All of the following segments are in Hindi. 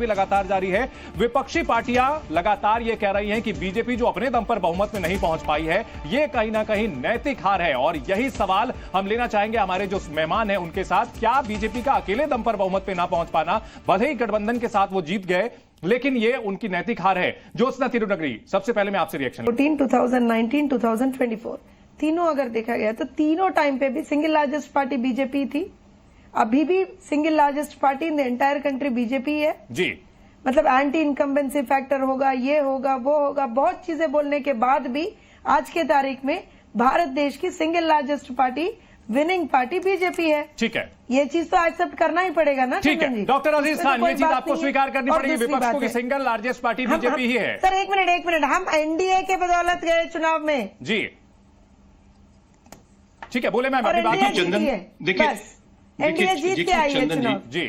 भी लगातार जारी है। विपक्षी पार्टियां लगातार ये कह रही हैं कि बीजेपी जो अपने दम पर बहुमत में नहीं पहुंच पाई है, ये कहीं ना कहीं नैतिक हार है। और यही सवाल हम लेना चाहेंगे हमारे जो मेहमान हैं उनके साथ। क्या बीजेपी का अकेले दम पर बहुमत में ना पहुंच पाना, भले ही गठबंधन के साथ वो जीत गए, लेकिन ये उनकी नैतिक हार है? ज्योत्सना तिरुनगरी, सबसे पहले मैं आपसे रिएक्शन। 2019, 2024 तीनों अगर देखा गया तो तीनों टाइम पे भी सिंगल लार्जेस्ट पार्टी बीजेपी थी। अभी भी single largest party in the entire country BJP है जी। मतलब एंटी इनकम्बेंसी फैक्टर होगा, ये होगा, वो होगा, बहुत चीजें बोलने के बाद भी आज के तारीख में भारत देश की single largest party, winning party BJP है। ठीक है, ये चीज तो एक्सेप्ट करना ही पड़ेगा ना। ठीक है डॉक्टर अजीज खान, ये चीज आपको स्वीकार करनी पड़ेगी विपक्ष को कि सिंगल लार्जेस्ट पार्टी बीजेपी ही है। सर एक मिनट, हम एनडीए के बदौलत गए चुनाव में जी। ठीक है, बोले मैम अपनी बात। देखिए एनडीए जीत के आई है चुनाव जी।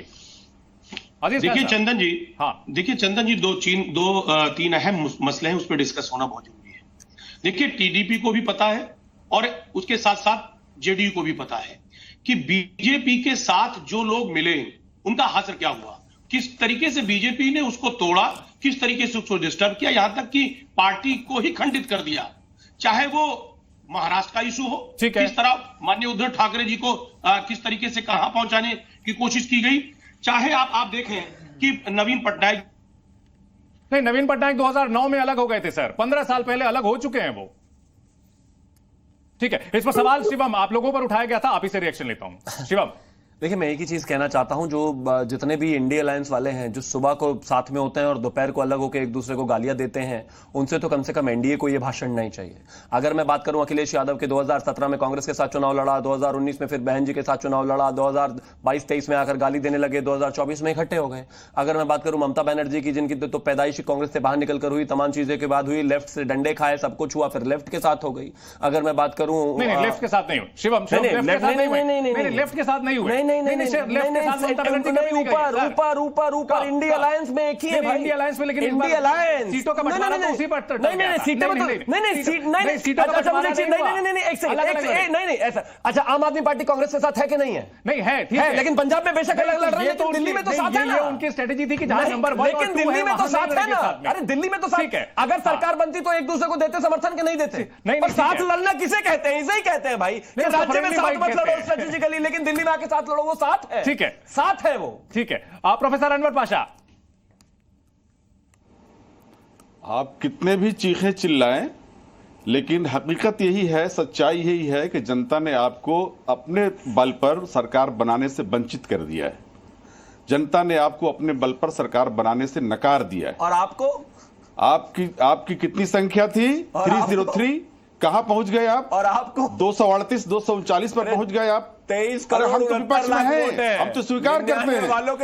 देखिए चंदन जी, हाँ देखिए चंदन जी, तीन अहम मसले हैं, उस पर डिस्कस होना बहुत जरूरी है। देखिए टीडीपी को भी पता है और उसके साथ साथ जेडीयू को भी पता है कि बीजेपी के साथ जो लोग मिले उनका हासिल क्या हुआ, किस तरीके से बीजेपी ने उसको तोड़ा, किस तरीके से उसको डिस्टर्ब किया, यहां तक कि पार्टी को ही खंडित कर दिया। चाहे वो महाराष्ट्र का इशू हो, किस तरह माननीय उद्धव ठाकरे जी को किस तरीके से कहां पहुंचाने की कोशिश की गई, चाहे आप देखें कि नवीन पटनायक 2009 में अलग हो गए थे सर, 15 साल पहले अलग हो चुके हैं वो। ठीक है, इस पर सवाल शिवम आप लोगों पर उठाया गया था, आप इसे रिएक्शन लेता हूं। शिवम देखिए, मैं एक ही चीज कहना चाहता हूं, जो जितने भी इंडिया अलायंस वाले हैं जो सुबह को साथ में होते हैं और दोपहर को अलग होकर एक दूसरे को गालियां देते हैं, उनसे तो कम से कम एनडीए को यह भाषण नहीं चाहिए। अगर मैं बात करूं अखिलेश यादव के 2017 में कांग्रेस के साथ चुनाव लड़ा, 2019 में फिर बहन जी के साथ चुनाव लड़ा, 2022-23 में आकर गाली देने लगे, 2024 में इकट्ठे हो गए। अगर मैं बात करूं ममता बनर्जी की, जिनकी तो पैदाइश कांग्रेस से बाहर निकलकर हुई, तमाम चीजें के बाद हुई, लेफ्ट से डंडे खाए, सब कुछ हुआ, फिर लेफ्ट के साथ हो गई। अगर मैं बात करूं लेफ्ट के साथ नहीं हुई शिवम, लेफ्ट के साथ नहीं हुई, ऊपर इंडिया अलायंस में एक ही है भाई। इंडिया अलायंस में, लेकिन इंडिया अलायंस सीटों का बंटवारा तो उसी पर नहीं ऐसा। अच्छा, आम आदमी पार्टी कांग्रेस के साथ है कि नहीं है? नहीं है, लेकिन पंजाब में बेशक अलग लड़ रहे हैं, तो दिल्ली में तो साथ है ना। उनकी स्ट्रेटेजी थी कि जहां नंबर 1 लेकिन दिल्ली में तो साथ है ना। अरे दिल्ली में तो साथ है। अगर सरकार बनती तो एक दूसरे को देते समर्थन के नहीं देते। नहीं, साथ लड़ना किसे कहते हैं? इसे ही कहते हैं भाई, राज्य में साथ मत लड़ो स्ट्रेटेजिकली, लेकिन दिल्ली में आके साथ लड़ो, वो साथ है। ठीक है, साथ है वो। ठीक है, प्रोफेसर अनवर पाशा, आप कितने भी चीखें चिल्लाएं, लेकिन हकीकत यही है, सच्चाई यही है कि जनता ने आपको अपने बल पर सरकार बनाने से वंचित कर दिया है। जनता ने आपको अपने बल पर सरकार बनाने से नकार दिया है। और आपकी कितनी संख्या थी? 303। कहां पहुंच गए आप? और आपको 238, 239 पर पहुंच गए आप। 23 करोड़ हम तो विपक्ष में हैं, हम तो स्वीकार करते हैं,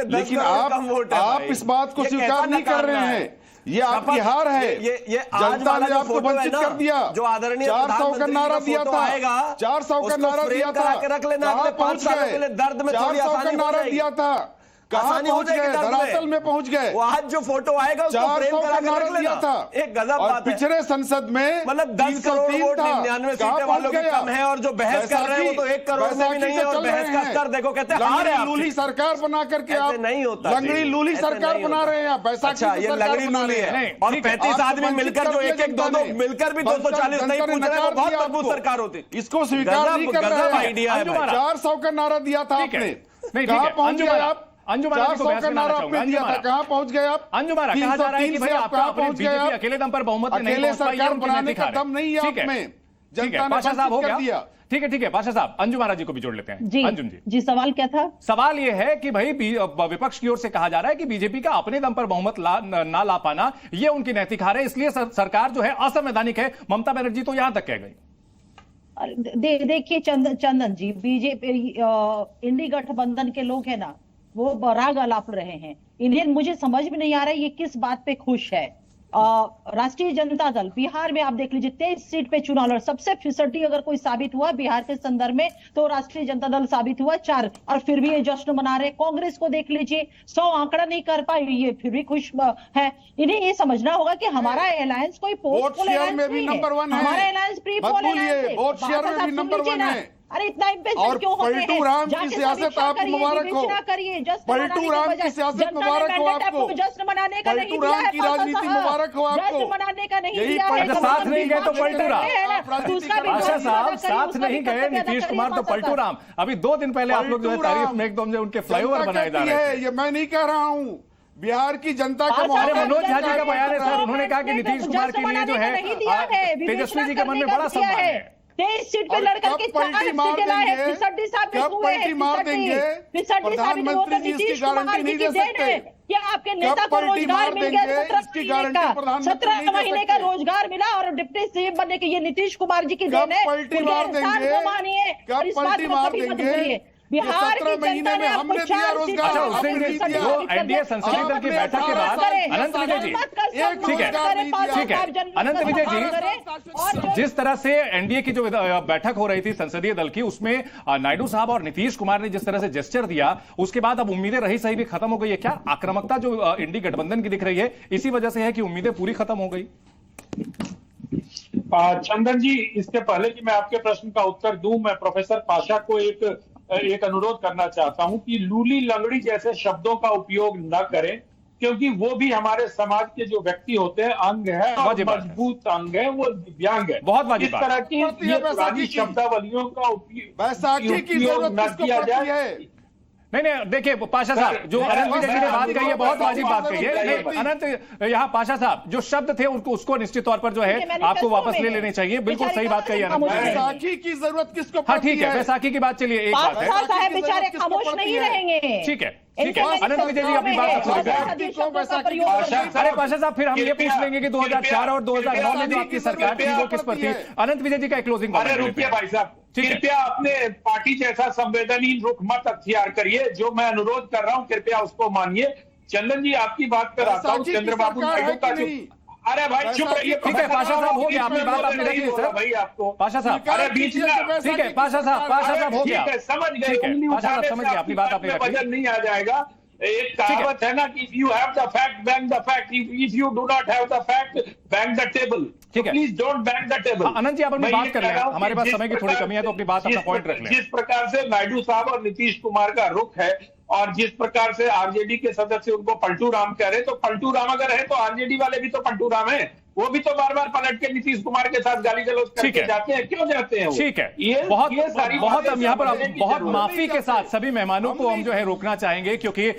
लेकिन आप इस बात को स्वीकार नहीं कर रहे हैं। ये आपकी हार है। ये जनता ने आपको वंचित कर दिया। जो आदरणीय 400 का नारा दिया था, 400 का नारा दिया था, कहां पहुंच गए? दर्द में 400 का नारा दिया था, कहां पहुंच गए? धरातल में पहुंच गए। आज जो फोटो आएगा उसको 400 का नारा दिया था, एक गजब और बात है। पिछले संसद में मतलब 10 करोड़ वोट 99 सीटें वालों की कम है, और जो बहस कर रहे हैं वो तो 1 करोड़ में भी नहीं है, और बहस का स्तर देखो, कहते हैं हार है। लूली सरकार बना करके आप नहीं होता, लंगड़ी लूली सरकार बना रहे हैं। अच्छा, ये लंगड़ी लूली है, और 35 आदमी मिलकर जो 1-1, 2-2 मिलकर भी 240 नहीं पूछ रहे, वो बहुत मजबूत सरकार होती। इसको स्वीकार नहीं कर रहे हैं। आइडिया है। 400 का नारा दिया था आपने, कहां पहुंच गए आप? अंजुमारा जी को बहस का नारा आपने दिया था, कहां पहुंच गए आप? अंजुमारा, कहा जा रहा है कि भाई आपका अपने बीजेपी अकेले दम पर बहुमत में नहीं पहुंच पाई है, उनकी नैतिक हार है। दम नहीं है आप में, जनता ने पाशा साहब हो कर दिया। ठीक है पाशा साहब, अंजुमारा जी को भी जोड़ लेते हैं। जी अंजुम जी, सवाल क्या था? सवाल यह है कि भाई विपक्ष की ओर से कहा जा रहा है कि बीजेपी का अपने दम पर बहुमत ना ला पाना ये उनकी नैतिक हार है, इसलिए सरकार जो है असंवैधानिक है। ममता बनर्जी तो यहां तक कह गई। देखिए चंदन जी, बीजेपी इंडी गठबंधन के लोग हैं ना, वो राग अलाप रहे हैं। इन्हें मुझे समझ में नहीं आ रहा है ये किस बात पे खुश है। राष्ट्रीय जनता दल बिहार में आप देख लीजिए 23 सीट पे चुनाव लड़, सबसे फिसड्डी अगर कोई साबित हुआ बिहार के संदर्भ में तो राष्ट्रीय जनता दल साबित हुआ 4, और फिर भी ये जश्न मना रहे। कांग्रेस को देख लीजिए 100 आंकड़ा नहीं कर पाई, ये फिर भी खुश है। इन्हें ये समझना होगा कि हमारा अलायंस कोई पोस्ट पोल अलायंस नहीं है, हमारा अलायंस प्री पोल अलायंस है। अरे इतना इम्पेशेंट और क्यों होते पलटू हैं? राम की जाके सियासत समीक्षा आपको करिए, मुबारक हो। विवेचना करिए, जश्न पलटू मनाने के राम की बजाय। सियासत जनता ने मुबारक हो mandate आपको। जश्न मनाने का नहीं पलटू दिया राम है, की पापा राजनीति साहब। मुबारक हो आपको। जश्न मनाने का नहीं यही दिया है। पलटू साथ नहीं गए तो पलटू राम। उसका भी पाशा साहब करिए, साथ उसका भी नहीं गए कर्तव्य अदा नीतीश करिए, कुमार तो पाशा पलटू साहब। राम। अभी 2 दिन पहले आप लोग जो है पलटू तारीफ राम। में एकदम जो उनके फ्लाईओवर जनता बनाए जा कहती रहे है, थे। ये मैं नहीं कह रहा हूँ, बिहार की जनता का पाशा अरे साहब, मनोज झा जी का जनता बयान है ने सर, उन्होंने कहा कि जश्न नीतीश कुमार के लिए जो मनाने का नहीं दिया है है, तेजस्वी जी के मन में विवेचना बड़ा करने का सम्मान दिया है। 23 सीट पे और लड़कर कब के पलटी मार देंगे, फिसड्डी साहब कब पलटी मार देंगे, प्रधानमंत्री जी इसकी गारंटी नहीं दे सकते। क्या आपके नेता कब को पलटी रोजगार मार मिल गया? देंगे, 17 इसकी महीने गारंटी का प्रधानमंत्री 17 नहीं दे महीने का सकते। रोजगार मिला और डिप्टी सीएम बनने के ये नीतीश कुमार जी की कब देन है। पलटी उनके मार एहसान देंगे, को मानिए कब और इस बात पलटी को मार कभी मत देंगे। भूलिए। ये बिहार 17 की महीने जनता में ने आपको हमने दिया 4 रोजगार, अच्छा, उस आपने दिन नहीं दिया। जो एनडीए संसदीय दल की बैठक के बाद अनंत विजय जी, ठीक है, ठीक है, अनंत विजय जी, जिस तरह से एनडीए की जो बैठक हो रही थी संसदीय दल की, उसमें नायडू साहब और नीतीश कुमार ने जिस तरह से जेस्चर दिया, उसके बाद अब उम्मीदें रही सही भी खत्म हो गई है। क्या आक्रामकता जो इंडी गठबंधन की दिख रही है इसी वजह से है कि उम्मीदें पूरी खत्म हो गई? चंदन जी, इसके पहले कि मैं आपके प्रश्न का उत्तर दूं, मैं प्रोफेसर पाशा को एक अनुरोध करना चाहता हूं कि लूली लंगड़ी जैसे शब्दों का उपयोग न करें, क्योंकि वो भी हमारे समाज के जो व्यक्ति होते हैं अंग है और वाजिब बात है। मजबूत अंग है, वो दिव्यांग है। बहुत वाजिब इस बात। तरह की पड़ती है ये बैसाखी पुरानी की। शब्दावलियों का बैसाखी की उपयोग जरूरत न किसको किया पड़ती जाए। है? नहीं, देखिए पाशा साहब, जो अनंत विजय जी ने बात कही है बहुत वाजिब बात कही है। नहीं, अनंत, यहाँ पाशा साहब जो शब्द थे उसको निश्चित तौर पर जो है आपको वापस ले लेने चाहिए। बिल्कुल सही बात कही अनंत विजय जी। बैसाखी की जरूरत किसको हाँ पड़ती ठीक है, बैसाखी की बात चलिए, एक बात है। पाशा साहब बेचारे किसको खामोश पड़ती नहीं है? रहेंगे। ठीक है, ठीक इनके है, अनंत विजय जी अपनी बात मैनिफेस्टो पूरी में है, करें। बहुत शब्दों का बैसाखी प्रयोग को करते हैं। अरे पाशा साहब, फिर हम ये पूछ लेंगे कि 2004 और 2009 में जो आपकी सरकार थी वो किस पर थी? अनंत विजय जी का क्लोजिंग अरे रुकिए भाई साहब, ठीक है। कृपया अपने पार्टी जैसा संवेदनहीन रुख मत अख्तियार करिए। जो मैं अनुरोध कर रहा हूं कृपया उसको मानिए। चंदन जी, आपकी बात पर आता हूं। बैसाखी की चंद्रबाबू सरकार नायडू है का कि जो, नहीं? अरे भाई चुप रहिए। ठीक है, पाशा साहब हो गया, अपनी बात आपने रख ली सर। भाई आपको पाशा साहब, अरे बीच में ठीक है, पाशा साहब हो गया, ठीक है, समझ गए। ठीक है, उंगली पाशा साहब उठाने समझ से गए, अपनी बात आपकी आपने रख ली। वजन नहीं आ जाएगा। एक कहावत है ना कि if you have the fact bank the fact, if you do not have the fact bank the table. ठीक है। Please don't bank the table. Anant ji, आप अपनी मैं बात ये कर कह लें, रहा हूं कि हमारे पास जिस समय की थोड़ी प्रकार कमी है तो अपनी बात अपना पॉइंट रख लें। जिस प्रकार से नायडू साहब और नीतीश कुमार का रुख है और जिस प्रकार से आरजेडी के सदस्य उनको पलटू राम कह रहे, तो पलटू राम अगर है तो आरजेडी वाले भी तो पलटू राम है। वो भी तो बार बार पलट के नीतीश कुमार के साथ गाली गलौज ठीक करके है। जाते हैं। क्यों जाते हैं वो? ठीक है, ये बहुत सारी बहुत बातें हम यहाँ पर समझने की बहुत जरूरत है। माफी के साथ सभी मेहमानों को हम जो है रोकना चाहेंगे, क्योंकि